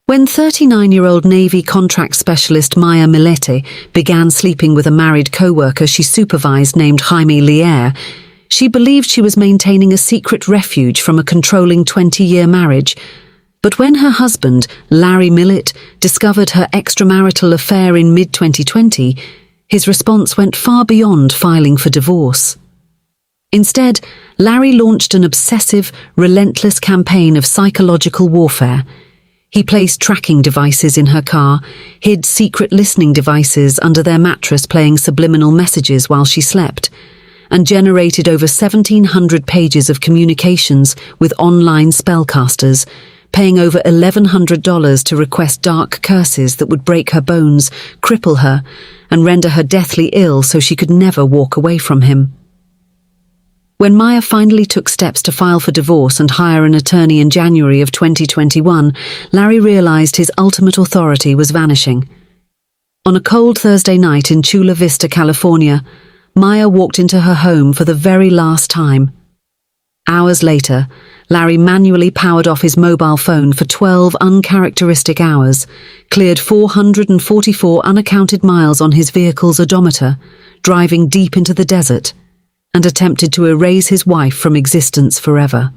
When 39-year-old Navy contract specialist Maya Millete began sleeping with a married co-worker she supervised named Jaime Millete, she believed she was maintaining a secret refuge from a controlling 20-year marriage. But when her husband, Larry Millete, discovered her extramarital affair in mid-2020, his response went far beyond filing for divorce. Instead, Larry launched an obsessive, relentless campaign of psychological warfare. He placed tracking devices in her car, hid secret listening devices under their mattress playing subliminal messages while she slept, and generated over 1,700 pages of communications with online spellcasters, paying over $1,100 to request dark curses that would break her bones, cripple her, and render her deathly ill so she could never walk away from him. When Maya finally took steps to file for divorce and hire an attorney in January of 2021, Larry realized his ultimate authority was vanishing. On a cold Thursday night in Chula Vista, California, Maya walked into her home for the very last time. Hours later, Larry manually powered off his mobile phone for 12 uncharacteristic hours, cleared 444 unaccounted miles on his vehicle's odometer, driving deep into the desert, and attempted to erase his wife from existence forever.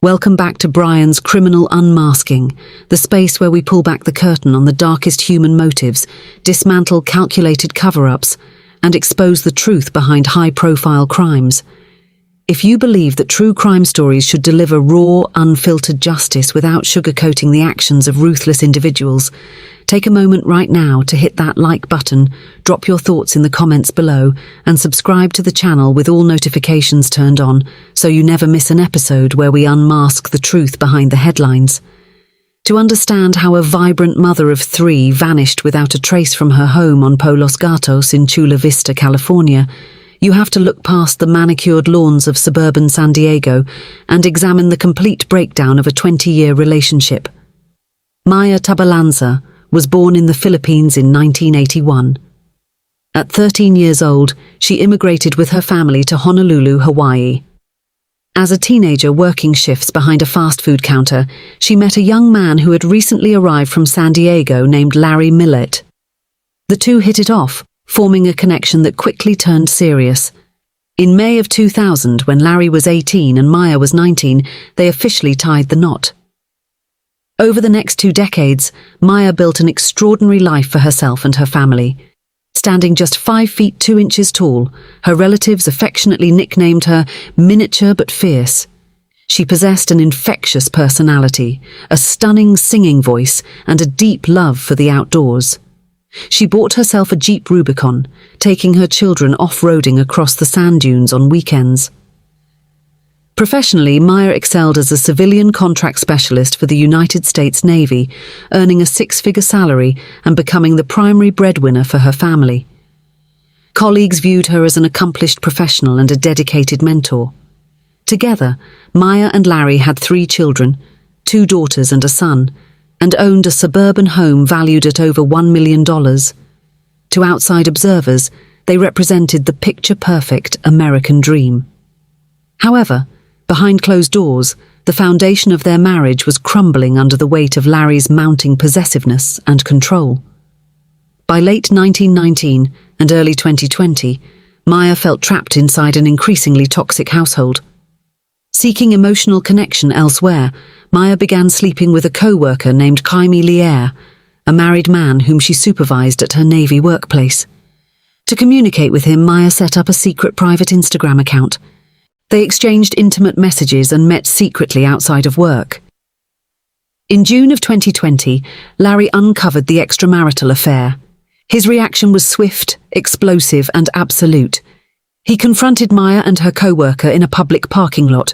Welcome back to Brian's Criminal Unmasking, the space where we pull back the curtain on the darkest human motives, dismantle calculated cover-ups, and expose the truth behind high-profile crimes. If you believe that true crime stories should deliver raw, unfiltered justice without sugarcoating the actions of ruthless individuals, take a moment right now to hit that like button, drop your thoughts in the comments below, and subscribe to the channel with all notifications turned on so you never miss an episode where we unmask the truth behind the headlines. To understand how a vibrant mother of 3 vanished without a trace from her home on Los Gatos in Chula Vista, California, you have to look past the manicured lawns of suburban San Diego and examine the complete breakdown of a 20-year relationship. Maya Tabalanza was born in the Philippines in 1981. At 13 years old, she immigrated with her family to Honolulu, Hawaii. As a teenager working shifts behind a fast food counter, she met a young man who had recently arrived from San Diego named Larry Millete. The two hit it off, forming a connection that quickly turned serious. In May of 2000, when Larry was 18 and Maya was 19, they officially tied the knot. Over the next 2 decades, Maya built an extraordinary life for herself and her family. Standing just 5 feet 2 inches tall, her relatives affectionately nicknamed her miniature but fierce. She possessed an infectious personality, a stunning singing voice, and a deep love for the outdoors. She bought herself a Jeep Rubicon, taking her children off-roading across the sand dunes on weekends. Professionally, Maya excelled as a civilian contract specialist for the United States Navy, earning a 6-figure salary and becoming the primary breadwinner for her family. Colleagues viewed her as an accomplished professional and a dedicated mentor. Together, Maya and Larry had 3 children, 2 daughters and a son, and owned a suburban home valued at over $1 million. To outside observers, they represented the picture-perfect American dream. However, behind closed doors, the foundation of their marriage was crumbling under the weight of Larry's mounting possessiveness and control. By late 1919 and early 2020, Maya felt trapped inside an increasingly toxic household. Seeking emotional connection elsewhere, Maya began sleeping with a co-worker named Jaime Millete, a married man whom she supervised at her Navy workplace. To communicate with him, Maya set up a secret private Instagram account. They exchanged intimate messages and met secretly outside of work. In June of 2020, Larry uncovered the extramarital affair. His reaction was swift, explosive, and absolute. He confronted Maya and her co-worker in a public parking lot,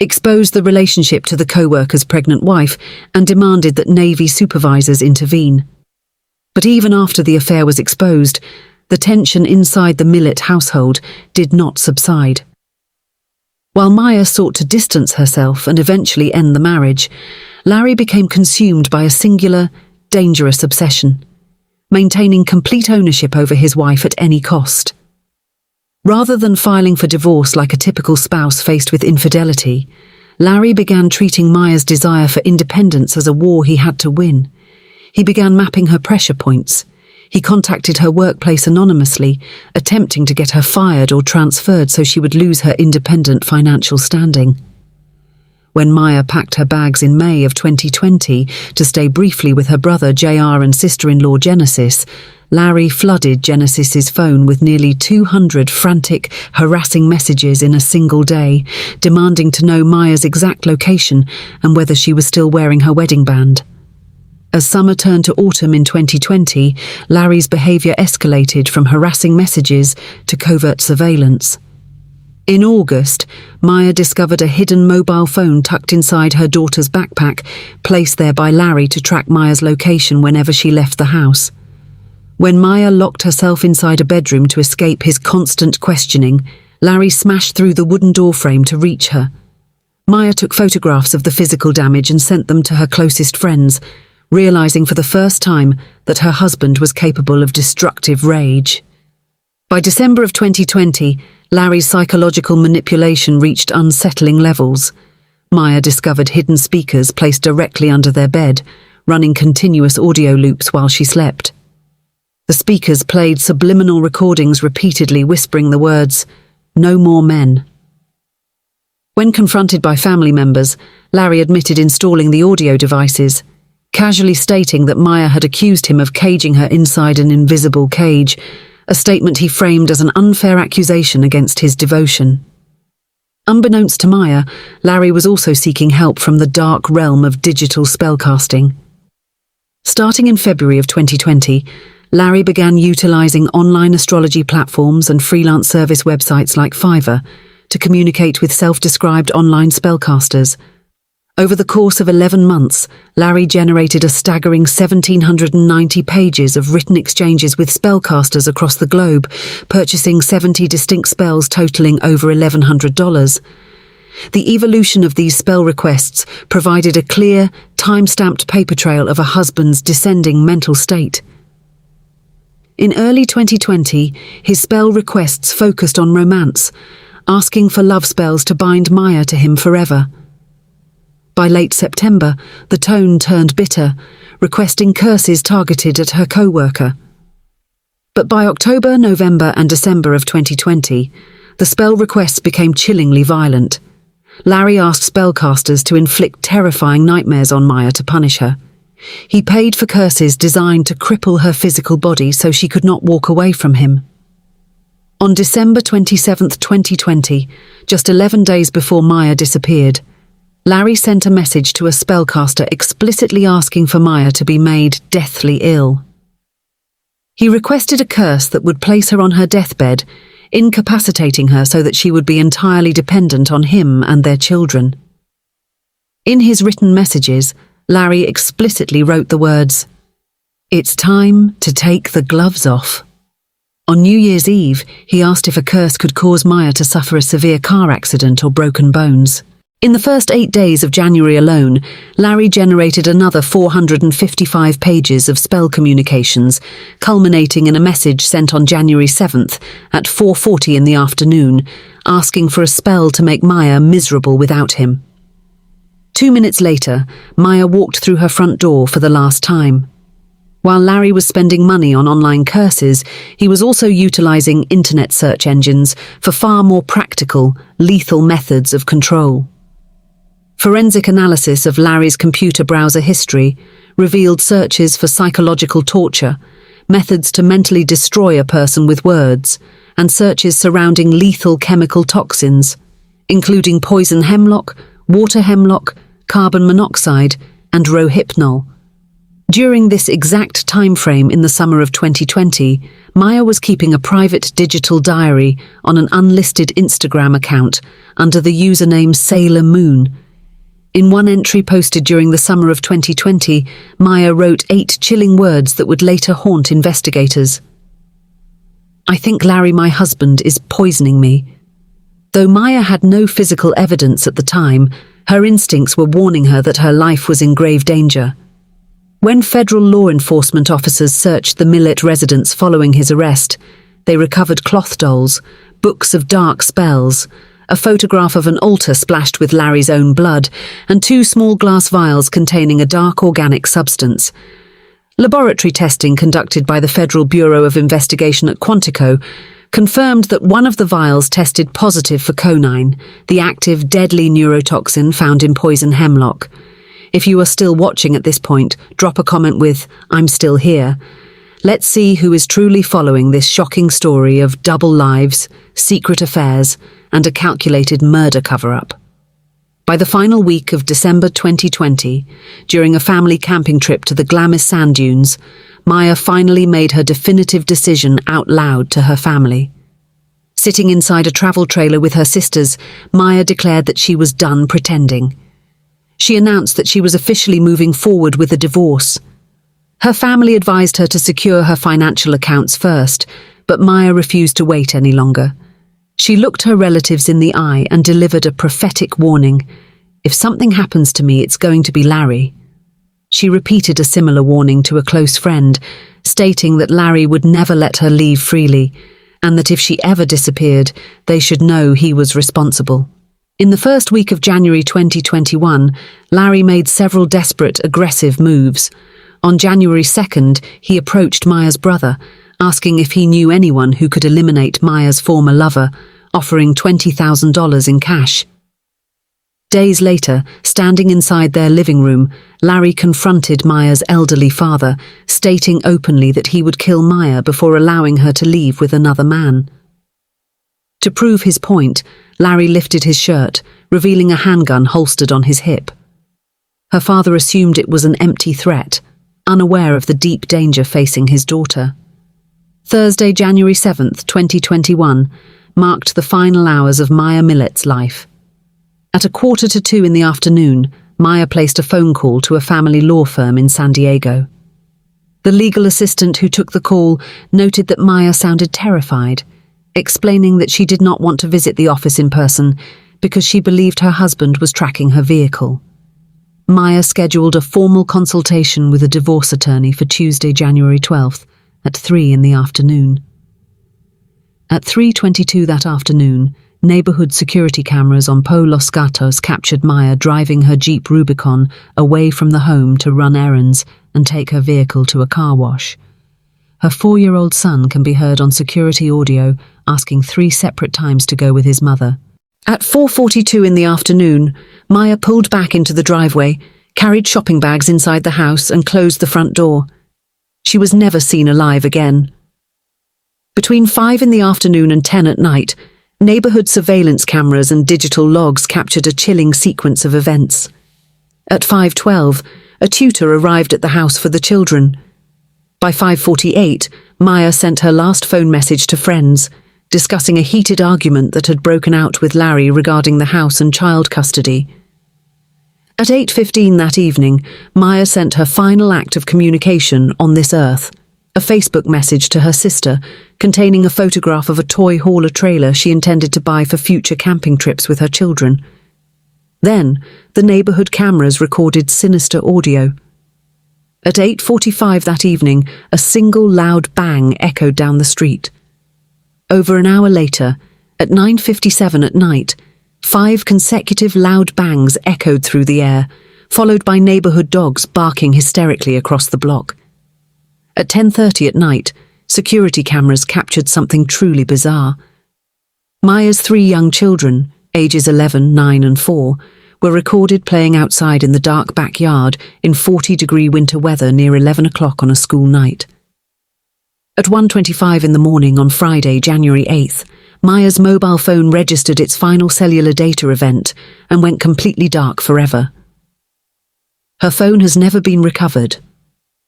exposed the relationship to the co-worker's pregnant wife, and demanded that Navy supervisors intervene. But even after the affair was exposed, the tension inside the Millete household did not subside. While Maya sought to distance herself and eventually end the marriage, Larry became consumed by a singular, dangerous obsession, maintaining complete ownership over his wife at any cost. Rather than filing for divorce like a typical spouse faced with infidelity, Larry began treating Maya's desire for independence as a war he had to win. He began mapping her pressure points. He contacted her workplace anonymously, attempting to get her fired or transferred so she would lose her independent financial standing. When Maya packed her bags in May of 2020 to stay briefly with her brother JR and sister-in-law Genesis, Larry flooded Genesis's phone with nearly 200 frantic, harassing messages in a single day, demanding to know Maya's exact location and whether she was still wearing her wedding band. As summer turned to autumn in 2020, Larry's behavior escalated from harassing messages to covert surveillance. In August, Maya discovered a hidden mobile phone tucked inside her daughter's backpack, placed there by Larry to track Maya's location whenever she left the house. When Maya locked herself inside a bedroom to escape his constant questioning, Larry smashed through the wooden doorframe to reach her. Maya took photographs of the physical damage and sent them to her closest friends, realizing for the first time that her husband was capable of destructive rage. By December of 2020, Larry's psychological manipulation reached unsettling levels. Maya discovered hidden speakers placed directly under their bed, running continuous audio loops while she slept. The speakers played subliminal recordings repeatedly whispering the words, "No more men." When confronted by family members, Larry admitted installing the audio devices, casually stating that Maya had accused him of caging her inside an invisible cage, a statement he framed as an unfair accusation against his devotion. Unbeknownst to Maya, Larry was also seeking help from the dark realm of digital spellcasting. Starting in February of 2020, Larry began utilizing online astrology platforms and freelance service websites like Fiverr to communicate with self-described online spellcasters. Over the course of 11 months, Larry generated a staggering 1,790 pages of written exchanges with spellcasters across the globe, purchasing 70 distinct spells totaling over $1,100. The evolution of these spell requests provided a clear, time-stamped paper trail of a husband's descending mental state. In early 2020, his spell requests focused on romance, asking for love spells to bind Maya to him forever. By late September, the tone turned bitter, requesting curses targeted at her co-worker. But by October, November and December of 2020, the spell requests became chillingly violent. Larry asked spellcasters to inflict terrifying nightmares on Maya to punish her. He paid for curses designed to cripple her physical body so she could not walk away from him. On December 27, 2020, just 11 days before Maya disappeared, Larry sent a message to a spellcaster explicitly asking for Maya to be made deathly ill. He requested a curse that would place her on her deathbed, incapacitating her so that she would be entirely dependent on him and their children. In his written messages, Larry explicitly wrote the words, "It's time to take the gloves off." On New Year's Eve, he asked if a curse could cause Maya to suffer a severe car accident or broken bones. In the first 8 days of January alone, Larry generated another 455 pages of spell communications, culminating in a message sent on January 7th at 4:40 in the afternoon, asking for a spell to make Maya miserable without him. 2 minutes later, Maya walked through her front door for the last time. While Larry was spending money on online curses, he was also utilizing internet search engines for far more practical, lethal methods of control. Forensic analysis of Larry's computer browser history revealed searches for psychological torture, methods to mentally destroy a person with words, and searches surrounding lethal chemical toxins, including poison hemlock, water hemlock, carbon monoxide, and rohypnol. During this exact time frame in the summer of 2020, Maya was keeping a private digital diary on an unlisted Instagram account under the username Sailor Moon. In one entry posted during the summer of 2020, Maya wrote 8 chilling words that would later haunt investigators. "I think Larry, my husband, is poisoning me." Though Maya had no physical evidence at the time, her instincts were warning her that her life was in grave danger. When federal law enforcement officers searched the Millete residence following his arrest, they recovered cloth dolls, books of dark spells, a photograph of an altar splashed with Larry's own blood, and 2 small glass vials containing a dark organic substance. Laboratory testing conducted by the Federal Bureau of Investigation at Quantico confirmed that one of the vials tested positive for conine, the active, deadly neurotoxin found in poison hemlock. If you are still watching at this point, drop a comment with, "I'm still here." Let's see who is truly following this shocking story of double lives, secret affairs, and a calculated murder cover-up. By the final week of December 2020, during a family camping trip to the Glamis sand dunes, Maya finally made her definitive decision out loud to her family. Sitting inside a travel trailer with her sisters, Maya declared that she was done pretending. She announced that she was officially moving forward with a divorce. Her family advised her to secure her financial accounts first, but Maya refused to wait any longer. She looked her relatives in the eye and delivered a prophetic warning. "If something happens to me, it's going to be Larry." She repeated a similar warning to a close friend, stating that Larry would never let her leave freely, and that if she ever disappeared, they should know he was responsible. In the first week of January 2021, Larry made several desperate, aggressive moves. On January 2nd, he approached Maya's brother, asking if he knew anyone who could eliminate Maya's former lover, offering $20,000 in cash. Days later, standing inside their living room, Larry confronted Maya's elderly father, stating openly that he would kill Maya before allowing her to leave with another man. To prove his point, Larry lifted his shirt, revealing a handgun holstered on his hip. Her father assumed it was an empty threat, unaware of the deep danger facing his daughter. Thursday, January 7th, 2021, marked the final hours of Maya Millete's life. At 1:45 in the afternoon, Maya placed a phone call to a family law firm in San Diego. The legal assistant who took the call noted that Maya sounded terrified, explaining that she did not want to visit the office in person because she believed her husband was tracking her vehicle. Maya scheduled a formal consultation with a divorce attorney for Tuesday, January 12th, at 3 in the afternoon. At 3:22 that afternoon, neighborhood security cameras on Po Los Gatos captured Maya driving her Jeep Rubicon away from the home to run errands and take her vehicle to a car wash. Her 4-year-old son can be heard on security audio asking 3 separate times to go with his mother. At 4:42 in the afternoon, Maya pulled back into the driveway, carried shopping bags inside the house and closed the front door. She was never seen alive again. Between 5 in the afternoon and 10 at night, neighborhood surveillance cameras and digital logs captured a chilling sequence of events. At 5:12, a tutor arrived at the house for the children. By 5:48, Maya sent her last phone message to friends, discussing a heated argument that had broken out with Larry regarding the house and child custody. At 8:15 that evening, Maya sent her final act of communication on this earth, a Facebook message to her sister containing a photograph of a toy hauler trailer she intended to buy for future camping trips with her children. Then, the neighborhood cameras recorded sinister audio. At 8:45 that evening, a single loud bang echoed down the street. Over an hour later, at 9:57 at night, 5 consecutive loud bangs echoed through the air, followed by neighborhood dogs barking hysterically across the block. At 10:30 at night, security cameras captured something truly bizarre. Maya's 3 young children, ages 11, 9 and 4, were recorded playing outside in the dark backyard in 40-degree winter weather near 11 o'clock on a school night. At 1:25 in the morning on Friday, January 8th, Maya's mobile phone registered its final cellular data event and went completely dark forever. Her phone has never been recovered.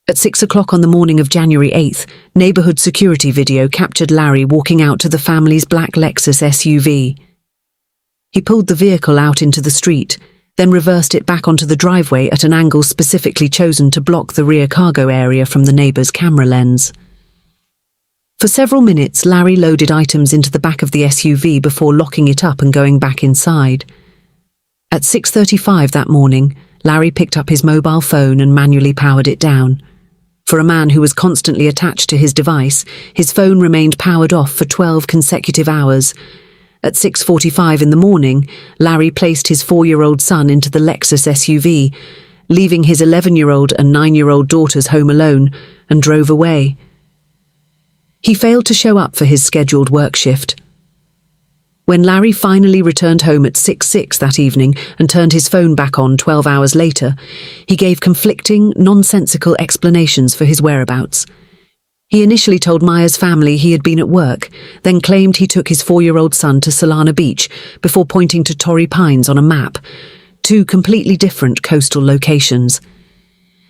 At 6 o'clock on the morning of January 8th, neighborhood security video captured Larry walking out to the family's black Lexus SUV. He pulled the vehicle out into the street, then reversed it back onto the driveway at an angle specifically chosen to block the rear cargo area from the neighbor's camera lens. For several minutes, Larry loaded items into the back of the SUV before locking it up and going back inside. At 6:35 that morning, Larry picked up his mobile phone and manually powered it down. For a man who was constantly attached to his device, his phone remained powered off for 12 consecutive hours. At 6:45 in the morning, Larry placed his 4-year-old son into the Lexus SUV, leaving his 11-year-old and 9-year-old daughters home alone, and drove away. He failed to show up for his scheduled work shift. When Larry finally returned home at 6:06 that evening and turned his phone back on 12 hours later, he gave conflicting, nonsensical explanations for his whereabouts. He initially told Maya's family he had been at work, then claimed he took his 4-year-old son to Solana Beach before pointing to Torrey Pines on a map, two completely different coastal locations.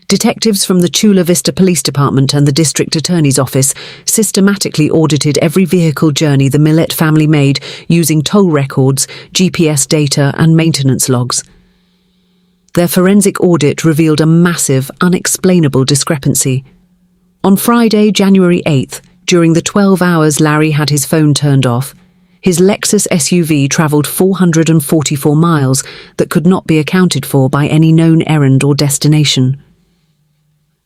Detectives from the Chula Vista Police Department and the District Attorney's Office systematically audited every vehicle journey the Millete family made using toll records, GPS data, and maintenance logs. Their forensic audit revealed a massive, unexplainable discrepancy. On Friday, January 8th, during the 12 hours Larry had his phone turned off, his Lexus SUV travelled 444 miles that could not be accounted for by any known errand or destination.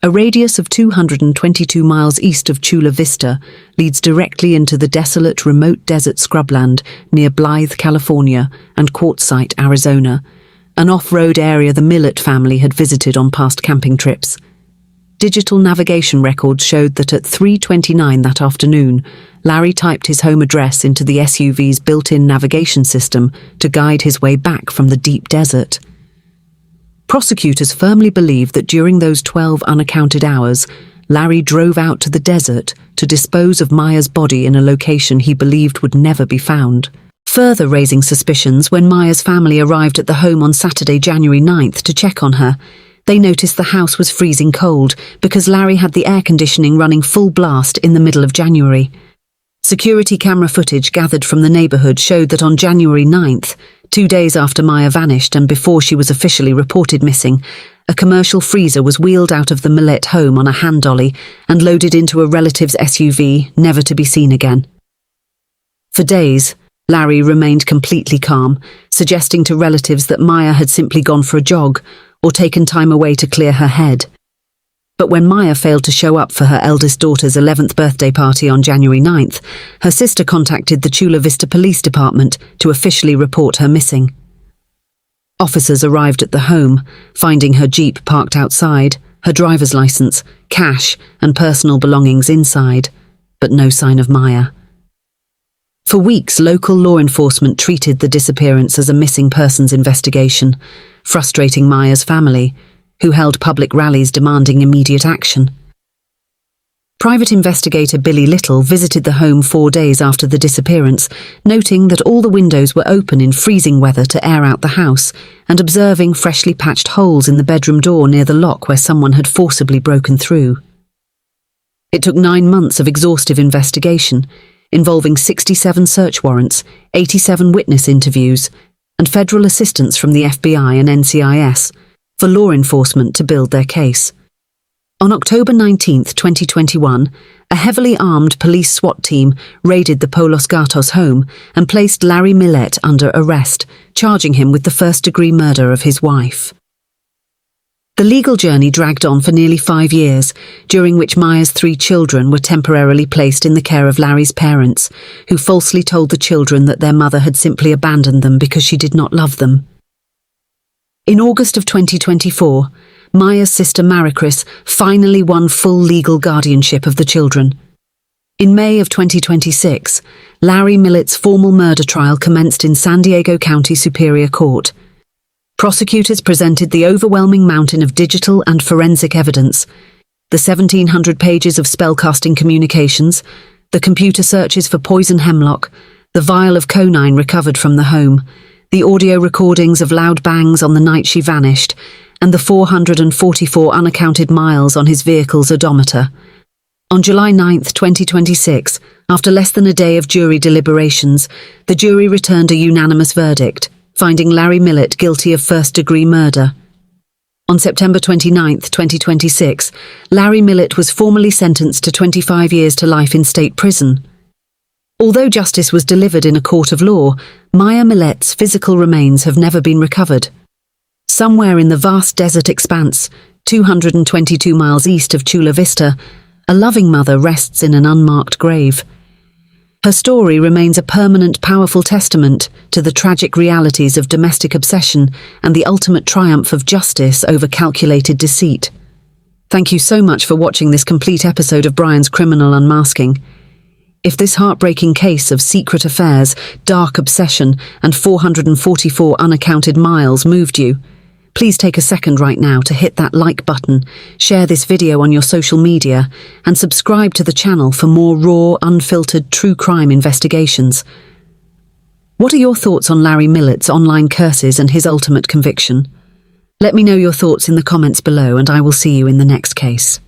A radius of 222 miles east of Chula Vista leads directly into the desolate, remote desert scrubland near Blythe, California, and Quartzsite, Arizona, an off-road area the Millete family had visited on past camping trips. Digital navigation records showed that at 3:29 that afternoon, Larry typed his home address into the SUV's built-in navigation system to guide his way back from the deep desert. Prosecutors firmly believe that during those 12 unaccounted hours, Larry drove out to the desert to dispose of Maya's body in a location he believed would never be found. Further raising suspicions, when Maya's family arrived at the home on Saturday, January 9th to check on her, they noticed the house was freezing cold because Larry had the air conditioning running full blast in the middle of January. Security camera footage gathered from the neighbourhood showed that on January 9th, 2 days after Maya vanished and before she was officially reported missing, a commercial freezer was wheeled out of the Millete home on a hand dolly and loaded into a relative's SUV, never to be seen again. For days, Larry remained completely calm, suggesting to relatives that Maya had simply gone for a jog or taken time away to clear her head. But when Maya failed to show up for her eldest daughter's 11th birthday party on January 9th, her sister contacted the Chula Vista Police Department to officially report her missing. Officers arrived at the home, finding her Jeep parked outside, her driver's license, cash, and personal belongings inside, but no sign of Maya. For weeks, local law enforcement treated the disappearance as a missing persons investigation, frustrating Maya's family, who held public rallies demanding immediate action. Private investigator Billy Little visited the home 4 days after the disappearance, noting that all the windows were open in freezing weather to air out the house, and observing freshly patched holes in the bedroom door near the lock where someone had forcibly broken through. It took 9 months of exhaustive investigation, involving 67 search warrants, 87 witness interviews, and federal assistance from the FBI and NCIS, for law enforcement to build their case. On October 19, 2021, a heavily armed police SWAT team raided the Polos Gatos home and placed Larry Millete under arrest, charging him with the first-degree murder of his wife. The legal journey dragged on for nearly 5 years, during which Maya's 3 children were temporarily placed in the care of Larry's parents, who falsely told the children that their mother had simply abandoned them because she did not love them. In August of 2024, Maya's sister Maricris finally won full legal guardianship of the children. In May of 2026, Larry Millete's formal murder trial commenced in San Diego County Superior Court. Prosecutors presented the overwhelming mountain of digital and forensic evidence, the 1,700 pages of spellcasting communications, the computer searches for poison hemlock, the vial of quinine recovered from the home, the audio recordings of loud bangs on the night she vanished, and the 444 unaccounted miles on his vehicle's odometer. On July 9, 2026, after less than a day of jury deliberations, the jury returned a unanimous verdict, finding Larry Millete guilty of first-degree murder. On September 29, 2026, Larry Millete was formally sentenced to 25 years to life in state prison. Although justice was delivered in a court of law, Maya Millete's physical remains have never been recovered. Somewhere in the vast desert expanse, 222 miles east of Chula Vista, a loving mother rests in an unmarked grave. Her story remains a permanent, powerful testament to the tragic realities of domestic obsession and the ultimate triumph of justice over calculated deceit. Thank you so much for watching this complete episode of Brian's Criminal Unmasking. If this heartbreaking case of secret affairs, dark obsession, and 444 unaccounted miles moved you, please take a second right now to hit that like button, share this video on your social media, and subscribe to the channel for more raw, unfiltered true crime investigations. What are your thoughts on Larry Millete's online curses and his ultimate conviction? Let me know your thoughts in the comments below, and I will see you in the next case.